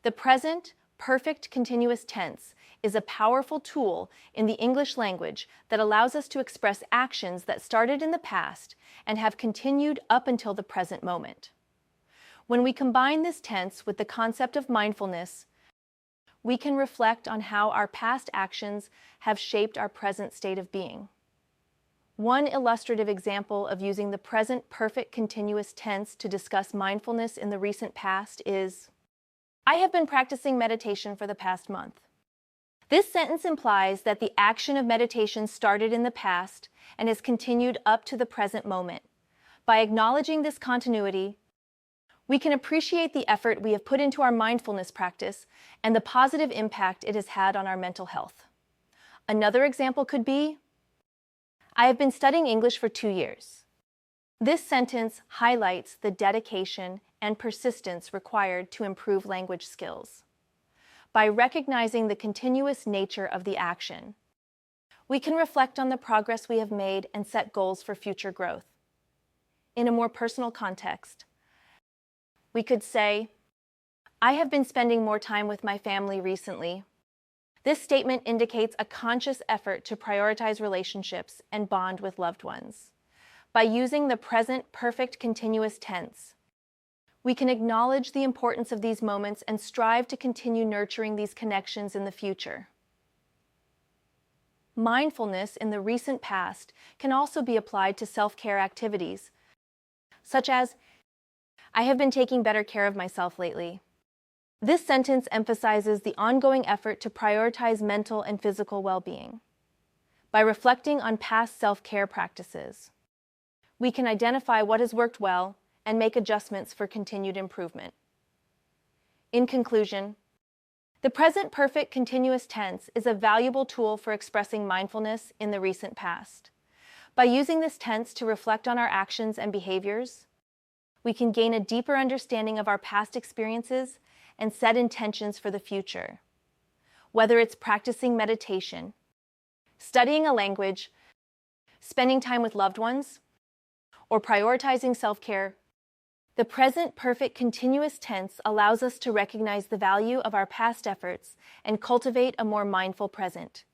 The present perfect continuous tense is a powerful tool in the English language that allows us to express actions that started in the past and have continued up until the present moment. When we combine this tense with the concept of mindfulness, we can reflect on how our past actions have shaped our present state of being. One illustrative example of using the present perfect continuous tense to discuss mindfulness in the recent past is, I have been practicing meditation for the past month. This sentence implies that the action of meditation started in the past and has continued up to the present moment. By acknowledging this continuity, we can appreciate the effort we have put into our mindfulness practice and the positive impact it has had on our mental health. Another example could be, I have been studying English for 2 years. This sentence highlights the dedication and persistence required to improve language skills. By recognizing the continuous nature of the action, we can reflect on the progress we have made and set goals for future growth. In a more personal context, we could say, I have been spending more time with my family recently. This statement indicates a conscious effort to prioritize relationships and bond with loved ones. By using the present perfect continuous tense, we can acknowledge the importance of these moments and strive to continue nurturing these connections in the future. Mindfulness in the recent past can also be applied to self-care activities, such as, I have been taking better care of myself lately. This sentence emphasizes the ongoing effort to prioritize mental and physical well-being. By reflecting on past self-care practices, we can identify what has worked well and make adjustments for continued improvement. In conclusion, the present perfect continuous tense is a valuable tool for expressing mindfulness in the recent past. By using this tense to reflect on our actions and behaviors, we can gain a deeper understanding of our past experiences and set intentions for the future. Whether it's practicing meditation, studying a language, spending time with loved ones, or prioritizing self-care, the present perfect continuous tense allows us to recognize the value of our past efforts and cultivate a more mindful present.